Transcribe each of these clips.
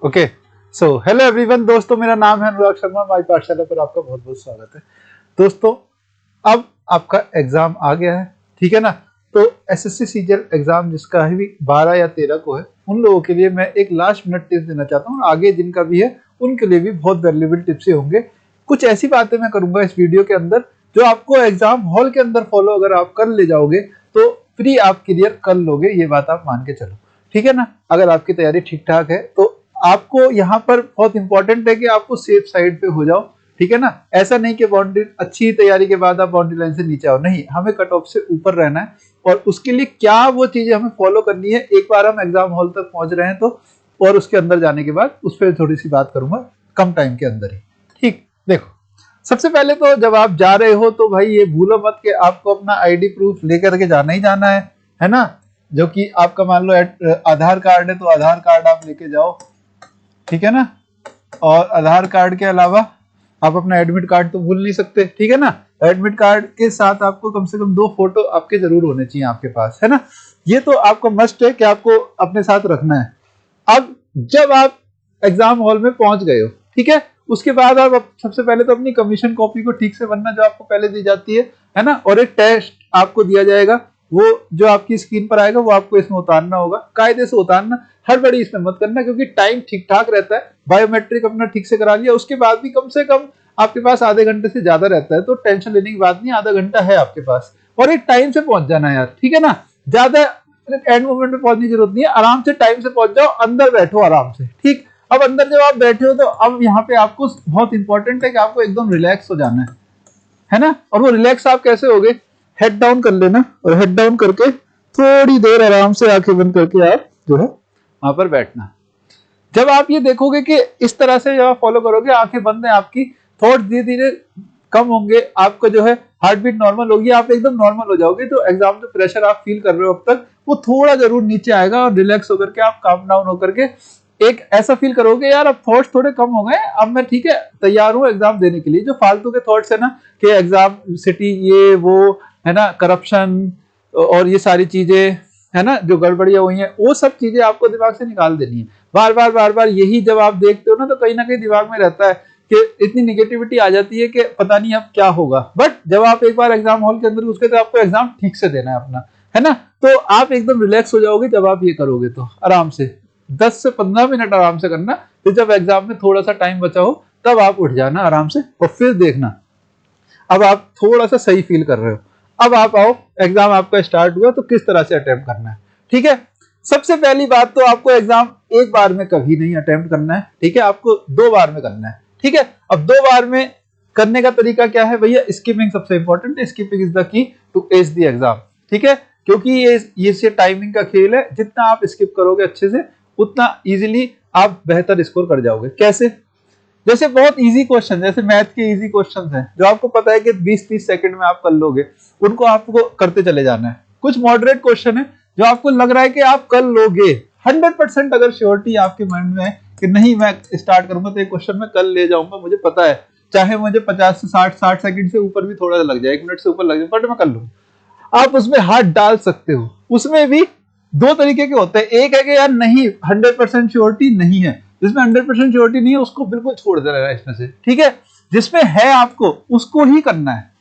Okay so hello everyone दोस्तों, मेरा नाम है अनुराग शर्मा। माई पाठशाला पर आपका बहुत बहुत स्वागत है। दोस्तों, अब आपका एग्जाम आ गया है, ठीक है ना। तो एसएससी सीजीएल एग्जाम जिसका है भी 12 या 13 को है, उन लोगों के लिए मैं एक लास्ट मिनट टिप्स देना चाहता हूँ। आगे जिनका भी है उनके लिए भी बहुत वैल्यूएबल टिप्स ही होंगे। कुछ ऐसी बातें मैं करूंगा इस वीडियो के अंदर जो आपको एग्जाम हॉल के अंदर फॉलो अगर आप कर ले जाओगे तो फ्री आप क्लियर कर लोगे, ये बात आप मान के चलो, ठीक है ना। अगर आपकी तैयारी ठीक ठाक है तो आपको यहाँ पर बहुत इंपॉर्टेंट है कि आपको सेफ साइड पे हो जाओ, ठीक है ना। ऐसा नहीं कि बाउंड्री अच्छी तैयारी के बाद आप बाउंड्री लाइन से नीचे आओ, नहीं, हमें कट ऑफ से ऊपर रहना है। और उसके लिए क्या वो चीजें हमें फॉलो करनी है, एक बार हम एग्जाम हॉल तक पहुंच रहे हैं तो, और उसके अंदर जाने के बाद उस पर थोड़ी सी बात करूंगा कम टाइम के अंदर ही। ठीक, देखो, सबसे पहले तो जब आप जा रहे हो तो भाई ये भूलो मत कि आपको अपना आईडी प्रूफ लेकर के जाना ही जाना है ना। जो कि आपका मान लो आधार कार्ड है तो आधार कार्ड आप लेके जाओ, ठीक है ना। और आधार कार्ड के अलावा आप अपना एडमिट कार्ड तो भूल नहीं सकते, ठीक है ना। एडमिट कार्ड के साथ आपको कम से कम 2 फोटो आपके जरूर होने चाहिए आपके पास, है ना। ये तो आपको मस्ट है कि आपको अपने साथ रखना है। अब जब आप एग्जाम हॉल में पहुंच गए हो, ठीक है, उसके बाद आप सबसे पहले तो अपनी कमीशन कॉपी को ठीक से बनना, जो आपको पहले दी जाती है ना। और एक टेस्ट आपको दिया जाएगा, वो जो आपकी स्क्रीन पर आएगा वो आपको इसमें उतारना होगा, कायदे से उतारना, हड़बड़ी इसमें मत करना, क्योंकि टाइम ठीक ठाक रहता है। बायोमेट्रिक अपना ठीक से करा लिया, उसके बाद भी कम से कम आपके पास आधे घंटे से ज्यादा रहता है, तो टेंशन लेने की बात नहीं, आधा घंटा है आपके पास। और एक टाइम से पहुंच जाना यार, ठीक है ना। ज्यादा एंड मोमेंट में पहुंचने की जरूरत नहीं है, आराम से टाइम से पहुंच जाओ, अंदर बैठो आराम से, ठीक। अब अंदर जब आप बैठे हो तो अब यहाँ पे आपको बहुत इंपॉर्टेंट है कि आपको एकदम रिलैक्स हो जाना है ना। और वो रिलैक्स आप कैसे होगे, हेड डाउन कर लेना, और हेड डाउन करके थोड़ी देर आराम से आंखें बंद करके आप जो है वहां पर बैठना। जब आप ये देखोगे कि इस तरह से जब आप फॉलो करोगे, आंखें बंद है आपकी, थॉट धीरे धीरे कम होंगे, आपका जो है हार्ट बीट नॉर्मल होगी, आप एकदम नॉर्मल हो जाओगे, तो एग्जाम जो प्रेशर आप फील कर रहे हो अब तक वो थोड़ा जरूर नीचे आएगा, और रिलैक्स होकर के आप काम डाउन होकर के एक ऐसा फील करोगे यार अब थॉट्स थोड़े कम हो गए, अब मैं ठीक है तैयार हूँ एग्जाम देने के लिए। जो फालतू के थॉट्स है ना कि एग्जाम सिटी ये वो है ना, करप्शन और ये सारी चीजें है ना जो गड़बड़ियां हुई हैं, वो सब चीजें आपको दिमाग से निकाल देनी है। बार बार यही जब आप देखते हो ना तो कहीं ना कहीं दिमाग में रहता है कि इतनी निगेटिविटी आ जाती है कि पता नहीं अब क्या होगा। बट जब आप एक बार एग्जाम हॉल के अंदर घुस गए तो आपको एग्जाम ठीक से देना है अपना, है ना। तो आप एकदम रिलैक्स हो जाओगे जब आप ये करोगे, तो आराम से 10 से 15 मिनट आराम से करना। फिर जब एग्जाम में थोड़ा सा टाइम बचा हो तब आप उठ जाना आराम से, और फिर देखना अब आप थोड़ा सा सही फील कर रहे हो। अब आप आओ, एग्जाम आपका स्टार्ट हुआ तो किस तरह से अटेम्प्ट करना है, ठीक है। सबसे पहली बात तो आपको एग्जाम एक बार में कभी नहीं अटेम्प्ट करना है, ठीक है, आपको 2 बार में करना है, ठीक है। अब 2 बार में करने का तरीका क्या है भैया, स्किपिंग सबसे इंपॉर्टेंट है। Skipping is the key to ace the exam, ठीक है, क्योंकि ये टाइमिंग का खेल है। जितना आप स्किप करोगे अच्छे से उतना इजीली आप बेहतर स्कोर कर जाओगे। कैसे, जैसे बहुत इजी क्वेश्चन, जैसे मैथ के इजी क्वेश्चन हैं जो आपको पता है कि 20-30 सेकंड में आप कर लोगे, उनको आपको करते चले जाना है। कुछ मॉडरेट क्वेश्चन है जो आपको लग रहा है कि आप कर लोगे, 100% अगर श्योरिटी आपके माइंड में है कि नहीं मैं स्टार्ट करूंगा तो एक क्वेश्चन में कल ले जाऊंगा, मुझे पता है, चाहे मुझे 50 से 60 सेकंड से ऊपर भी थोड़ा लग जाए, 1 मिनट से ऊपर लग जाए, बट मैं कर लूंगा। आप उसमें हाथ डाल सकते हो। उसमें भी 2 तरीके के होते हैं, एक है कि यार नहीं 100% श्योरिटी नहीं है, जिसमें 100% श्योरिटी नहीं है उसको बिल्कुल छोड़ देना है इसमें से, ठीक है। जिसमें है आपको उसको ही करना है,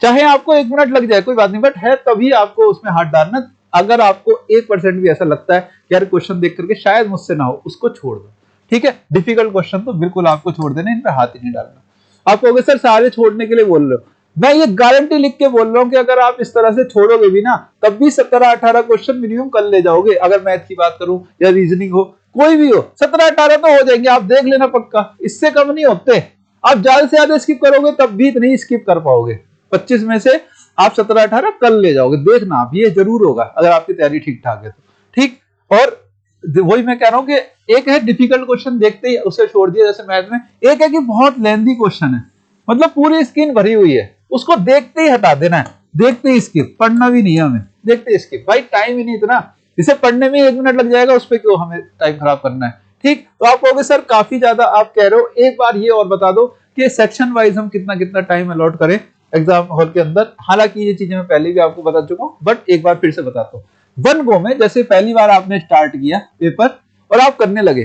चाहे आपको 1 मिनट लग जाए कोई बात नहीं, बट है तभी आपको उसमें हाथ डालना। अगर आपको 1% भी ऐसा लगता है कि यार क्वेश्चन देख करके शायद मुझसे ना हो, उसको छोड़ दो, ठीक है। डिफिकल्ट क्वेश्चन तो बिल्कुल आपको छोड़ देना, इन पे हाथ ही नहीं डालना। आप कहोगे सर सारे छोड़ने के लिए बोल रहे हो, मैं ये गारंटी लिख के बोल रहा हूं कि अगर आप इस तरह से छोड़ोगे भी ना तब भी 17-18 क्वेश्चन मिनिमम कर ले जाओगे। अगर मैथ की बात करूं या रीजनिंग हो, कोई भी हो, 17-18 तो हो जाएंगे, आप देख लेना पक्का, इससे कम नहीं होते। आप ज्यादा से ज्यादा स्किप करोगे तब भी इतनी स्किप कर पाओगे, 25 में से आप 17-18 कर ले जाओगे, देखना आप, ये जरूर होगा अगर आपकी तैयारी ठीक ठाक है तो, ठीक। और वही मैं कह रहा हूं कि एक है डिफिकल्ट क्वेश्चन देखते ही उसे छोड़ दिया जैसे मैथ में, एक है कि बहुत लेंथी क्वेश्चन है, मतलब पूरी स्क्रीन भरी हुई है, उसको देखते ही हटा देना है, देखते ही स्किप, पढ़ना भी नहीं है हमें, देखते ही स्किप। भाई टाइम ही नहीं इतना, इसे पढ़ने में 1 मिनट लग जाएगा, उस पर क्यों हमें टाइम खराब करना है, ठीक। तो आप कहोगे सर काफी ज्यादा आप कह रहे हो, एक बार ये और बता दो कि सेक्शन वाइज हम कितना कितना टाइम अलॉट करें एग्जाम हॉल के अंदर। हालांकि ये चीजें मैं पहले भी आपको बता चुका हूं, बट एक बार फिर से बताता हूं। 1 गो में, जैसे पहली बार आपने स्टार्ट किया पेपर और आप करने लगे,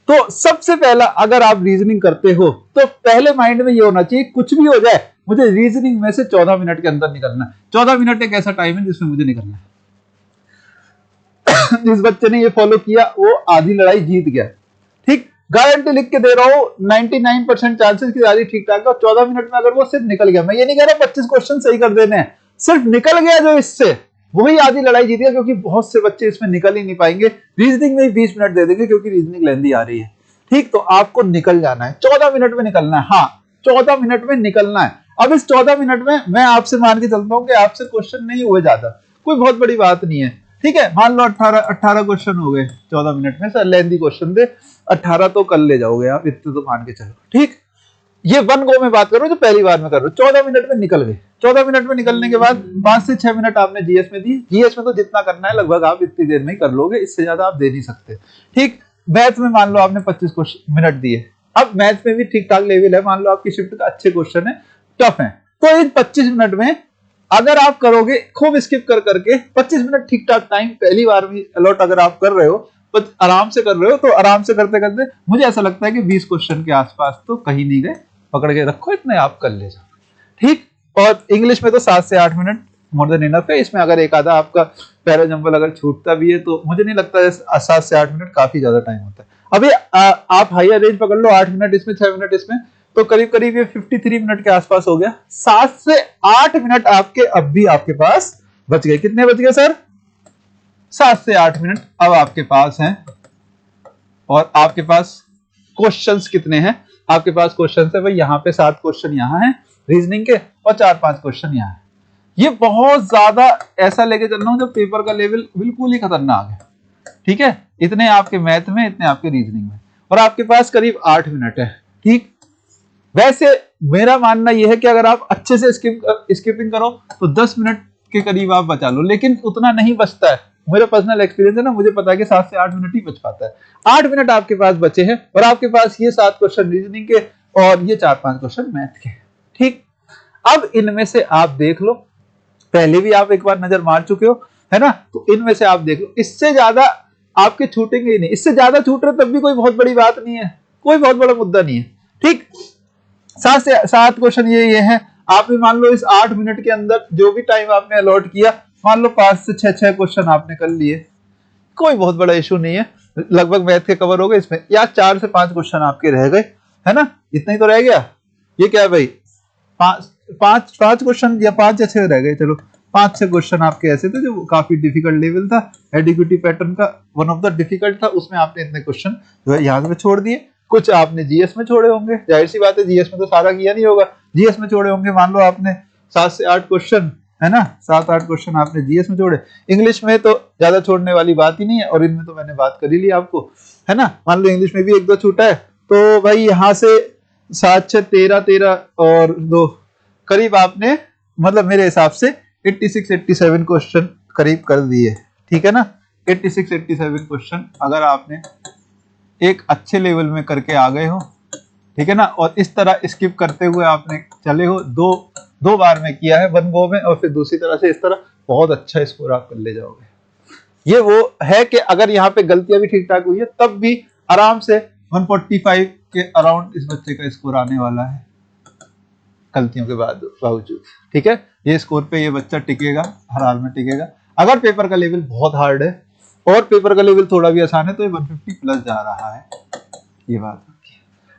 तो सबसे पहला अगर आप रीजनिंग करते हो तो पहले माइंड में ये होना चाहिए, कुछ भी हो जाए मुझे रीजनिंग में से 14 मिनट के अंदर निकलना है। 14 मिनट एक ऐसा टाइम है जिसमें मुझे निकलना है। जिस बच्चे ने ये फॉलो किया वो आधी लड़ाई जीत गया। ठीक, गारंटी लिख के दे रहा हूं, 99% चांसेस की आधी ठीक ठाक है। और 14 मिनट में अगर वो सिर्फ निकल गया, मैं ये नहीं कह रहा 25 क्वेश्चन सही कर देने हैं, सिर्फ निकल गया जो इससे, वही आधी लड़ाई जीत गया। क्योंकि बहुत से बच्चे इसमें निकल ही नहीं पाएंगे। रीजनिंग में ही 20 मिनट दे देंगे क्योंकि रीजनिंग लेंदी आ रही है। ठीक, तो आपको निकल जाना है, 14 मिनट में निकलना है। हाँ, 14 मिनट में निकलना है। अब इस 14 मिनट में मैं आपसे मान के चलता हूं कि आपसे क्वेश्चन नहीं हुए ज्यादा, कोई बहुत बड़ी बात नहीं है। ठीक है, मान लो 18 क्वेश्चन हो गए 14 मिनट में। सर लेंदी क्वेश्चन दे, 18 तो कर ले जाओगे आप, इतने तो मान के चलो। ठीक, ये वन गो में बात करो जो पहली बार में कर रहे हो। 14 मिनट में निकल गए। 14 मिनट में निकलने के बाद 5 से 6 मिनट आपने जीएस में दी। जीएस में तो जितना करना है लगभग आप इतनी देर में ही कर लोगे, इससे ज्यादा आप दे नहीं सकते। ठीक, मैथ में मान लो आपने 25 मिनट दिए। अब मैथ में भी ठीक ठाक लेवल है, मान लो आपकी शिफ्ट का अच्छे क्वेश्चन है, टफ है, तो इन 25 मिनट में अगर आप करोगे खूब स्किप कर करके 25 मिनट ठीक ठाक टाइम पहली बार में अलॉट अगर आप कर रहे हो, तो आराम से कर रहे हो, तो आराम से करते करते मुझे ऐसा लगता है कि 20 क्वेश्चन के आसपास तो कहीं नहीं गए, पकड़ के रखो, इतने आप कर ले जाओ। ठीक, और इंग्लिश में तो 7 से 8 मिनट मोर देन इनफ है। इसमें अगर एक आधा आपका पैराजंबल अगर छूटता भी है तो मुझे नहीं लगता 7 से 8 मिनट काफी ज्यादा टाइम होता है। अभी आप हायर रेंज पकड़ लो, 8 मिनट इसमें, 6 मिनट इसमें, तो करीब करीब ये 53 मिनट के आसपास हो गया। 7 से 8 मिनट आपके अब भी आपके पास बच गए। कितने बच गए सर? 7 से 8 मिनट अब आपके पास हैं। और आपके पास क्वेश्चंस कितने हैं? आपके पास क्वेश्चंस है भाई, यहाँ पे 7 क्वेश्चन यहाँ हैं रीजनिंग के और 4-5 क्वेश्चन यहाँ है। ये बहुत ज्यादा ऐसा लेके चल रहा हूं जब पेपर का लेवल बिल्कुल ही खतरनाक है। ठीक है, इतने आपके मैथ में, इतने आपके रीजनिंग में, और आपके पास करीब 8 मिनट है। ठीक, वैसे मेरा मानना यह है कि अगर आप अच्छे से स्किपिंग करो तो 10 मिनट के करीब आप बचा लो, लेकिन उतना नहीं बचता है। मेरा पर्सनल एक्सपीरियंस है ना, मुझे पता है कि 7 से 8 मिनट ही बच पाता है। 8 मिनट आपके पास बचे हैं और आपके पास ये 7 क्वेश्चन रीजनिंग के और ये 4-5 क्वेश्चन मैथ के। ठीक, अब इनमें से आप देख लो, पहले भी आप एक बार नजर मार चुके हो, है ना, तो इनमें से आप देख लो, इससे ज्यादा आपके छूटेंगे ही नहीं। इससे ज्यादा छूट रहे तब भी कोई बहुत बड़ी बात नहीं है, कोई बहुत बड़ा मुद्दा नहीं है। ठीक, 7 से 7 क्वेश्चन ये है। आपने मान लो इस 8 मिनट के अंदर जो भी टाइम आपने अलॉट किया, मान लो 5 से 6 क्वेश्चन आपने कर लिए, कोई बहुत बड़ा इशू नहीं है, लगभग मैथ के कवर हो गए इसमें, या 4 से 5 क्वेश्चन आपके रह गए, है ना, इतना ही तो रह गया। ये क्या है भाई, 5 क्वेश्चन या 5 या 6 रह गए, चलो 5-6 क्वेश्चन आपके ऐसे थे जो काफी डिफिकल्ट लेवल था, एडिक्विटी पैटर्न का वन ऑफ द डिफिकल्ट था, उसमें आपने इतने क्वेश्चन जो है यहाँ से छोड़ दिए। कुछ आपने जीएस में छोड़े होंगे, जाहिर सी बात है जीएस में तो सारा किया नहीं होगा, जीएस में छोड़े होंगे, मान लो आपने 7 से 8 क्वेश्चन, है ना, 7-8 क्वेश्चन आपने जीएस में छोड़े। इंग्लिश में तो ज्यादा छोड़ने वाली बात ही नहीं है, और इनमें तो मैंने बात कर ही ली आपको, है ना। मान लो इंग्लिश में भी 1-2 छूटा है, तो भाई यहाँ से 7-6 13 और 2 करीब आपने, मतलब मेरे हिसाब से 86-87 क्वेश्चन करीब कर दिए। ठीक है ना, 86-87 क्वेश्चन अगर आपने एक अच्छे लेवल में करके आ गए हो, ठीक है ना, और इस तरह स्किप करते हुए आपने चले हो, दो बार में किया है वन गो में, और फिर दूसरी तरह से इस तरह, बहुत अच्छा स्कोर आप कर ले जाओगे। ये वो है कि अगर यहाँ पे गलतियां भी ठीक ठाक हुई है तब भी आराम से 145 के अराउंड इस बच्चे का स्कोर आने वाला है गलतियों के बावजूद। ठीक है, ये स्कोर पे ये बच्चा टिकेगा, हर हाल में टिकेगा। अगर पेपर का लेवल बहुत हार्ड है और पेपर का लेवल थोड़ा भी आसान है तो ये 150 प्लस जा रहा है, ये बात।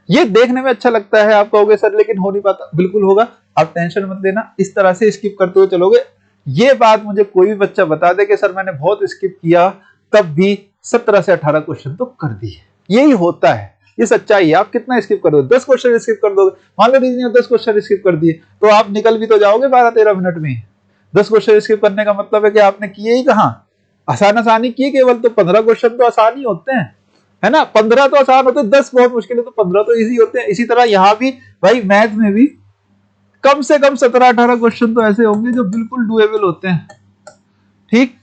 ये देखने में अच्छा लगता है, आप कहोगे सर लेकिन हो नहीं पाता, बिल्कुल होगा, आप टेंशन मत लेना। इस तरह से स्किप करते हुए चलोगे, ये बात मुझे कोई भी बच्चा बता दे कि सर मैंने बहुत स्किप किया तब भी 17 से 18 क्वेश्चन तो कर दिए, यही होता है, ये सच्चाई है। आप कितना स्किप कर दोगे, 10 क्वेश्चन स्किप कर दोगे, मान लो रीजनिंग 10 क्वेश्चन स्किप कर दिए तो आप निकल भी तो जाओगे 12-13 मिनट में। 10 क्वेश्चन स्किप करने का मतलब है कि आपने किए ही कहां, आसानी किए केवल, तो 15 क्वेश्चन तो आसान ही होते हैं, है ना, 15 तो आसान होते हैं, 10 बहुत मुश्किल है, तो 15 तो इजी होते हैं। इसी तरह यहां भी भाई मैथ में भी कम से कम 17-18 क्वेश्चन तो ऐसे होंगे जो बिल्कुल डुएबल होते हैं। ठीक,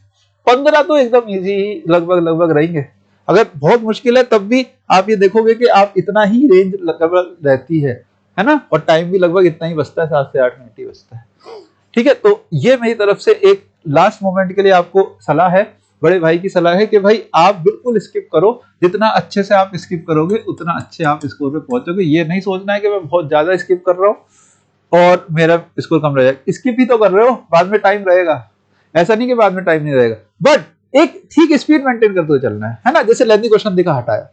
15 तो एकदम इजी लगभग रहेंगे। अगर बहुत मुश्किल है तब भी आप ये देखोगे कि आप इतना ही रेंज लगभग रहती है ना, और टाइम भी लगभग इतना ही बचता है, 7 से 8 मिनट ही बचता है। ठीक है, तो ये मेरी तरफ से एक लास्ट मोमेंट के लिए आपको सलाह है बड़े भाई की सलाह है कि भाई आप बिल्कुल स्किप करो, जितना अच्छे से आप स्किप करोगे उतना अच्छे आप स्कोर पे पहुंचोगे। ये नहीं सोचना है कि मैं बहुत ज्यादा स्किप कर रहा हूँ और मेरा स्कोर कम रहेगा। स्किप ही तो कर रहे हो, बाद में टाइम रहेगा, ऐसा नहीं कि बाद में टाइम नहीं रहेगा, बट एक ठीक स्पीड मेंटेन करते हुए चलना है ना। जैसे लेंथी क्वेश्चन दिखा, हटाया,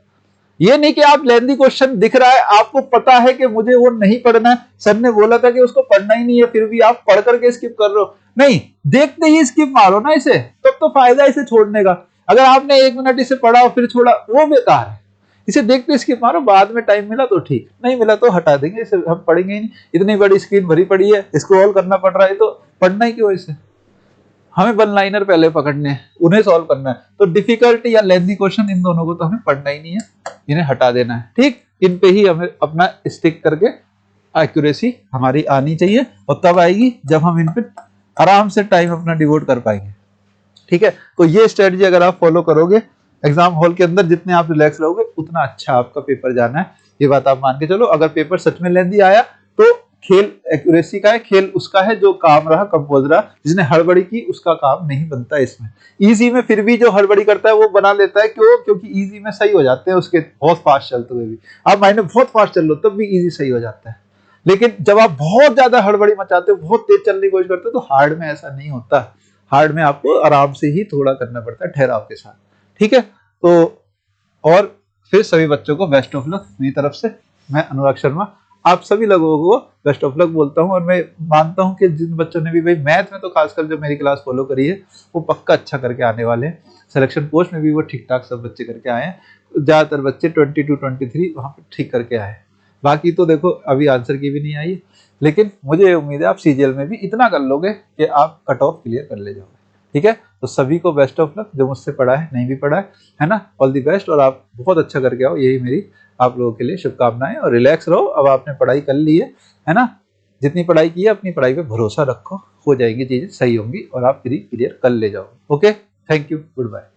ये नहीं कि आप लेंथी क्वेश्चन दिख रहा है, आपको पता है कि मुझे वो नहीं पढ़ना है, सर ने बोला था कि उसको पढ़ना ही नहीं है, फिर भी आप पढ़ करके स्किप कर रहे हो। नहीं, देखते ही स्किप मारो ना इसे, तब तो फायदा इसे छोड़ने का। अगर आपने 1 मिनट इसे पढ़ा और फिर छोड़ा, वो बेकार है। इसे देखते स्किप मारो, बाद में टाइम मिला तो ठीक, नहीं मिला तो हटा देंगे, इसे हम पढ़ेंगे ही नहीं। इतनी बड़ी स्क्रीन भरी पड़ी है, स्क्रॉल करना पड़ रहा है, तो पढ़ना ही क्यों इसे। हमें वन लाइनर पहले पकड़ने हैं, उन्हें सॉल्व करना है। तो डिफिकल्टी या लेंथी क्वेश्चन, इन दोनों को तो हमें पढ़ना ही नहीं है, इन्हें हटा देना है। ठीक, इन पे ही हमें अपना स्टिक करके एक्यूरेसी हमारी आनी चाहिए, और तब आएगी जब हम इन पे आराम से टाइम अपना डिवोट कर पाएंगे। ठीक है, तो ये स्ट्रेटजी अगर आप फॉलो करोगे एग्जाम हॉल के अंदर, जितने आप रिलैक्स रहोगे उतना अच्छा आपका पेपर जाना है, ये बात आप मान के चलो। अगर पेपर सच में लेंथी आया तो खेल एक्यूरेसी का है, खेल उसका है जो काम रहा, कंपोज रहा। जिसने हड़बड़ी की उसका काम नहीं बनता इसमें। इजी में फिर भी जो हड़बड़ी करता है वो बना लेता है, क्यों? क्योंकि इजी में सही हो जाते हैं उसके, बहुत फास्ट चलते हुए भी। आप माइंड में बहुत फास्ट चल लो तब भी इजी सही हो जाता है, लेकिन जब आप बहुत ज्यादा हड़बड़ी मचाते हो, बहुत तेज चलने की कोशिश करते हो, तो हार्ड में ऐसा नहीं होता। हार्ड में आपको आराम से ही थोड़ा करना पड़ता है, ठहराव के साथ। ठीक है, तो और फिर सभी बच्चों को बेस्ट ऑफ लक मेरी तरफ से। मैं अनुराग शर्मा आप सभी लोगों को बेस्ट ऑफ लक बोलता हूं, और मैं मानता हूं कि जिन बच्चों ने भी भाई मैथ में तो खासकर जो मेरी क्लास फॉलो करी है, वो पक्का अच्छा करके आने वाले हैं। सिलेक्शन पोस्ट में भी वो ठीक ठाक सब बच्चे करके आए हैं, ज्यादातर बच्चे 22 23 वहां पर ठीक करके आए। बाकी तो देखो अभी आंसर की भी नहीं आई, लेकिन मुझे उम्मीद है आप सीजीएल में भी इतना कर लोगे कि आप कट ऑफ क्लियर कर ले जाओगे। ठीक है, तो सभी को बेस्ट ऑफ लक, जो मुझसे पढ़ा है नहीं भी पढ़ा है ना, ऑल दी बेस्ट। और आप बहुत अच्छा करके आओ, यही मेरी आप लोगों के लिए शुभकामनाएं। और रिलैक्स रहो, अब आपने पढ़ाई कर ली है ना, जितनी पढ़ाई की है अपनी पढ़ाई पे भरोसा रखो, हो जाएंगी चीजें, सही होंगी और आप फ्री क्लियर कर ले जाओ। Okay, thank you, good bye.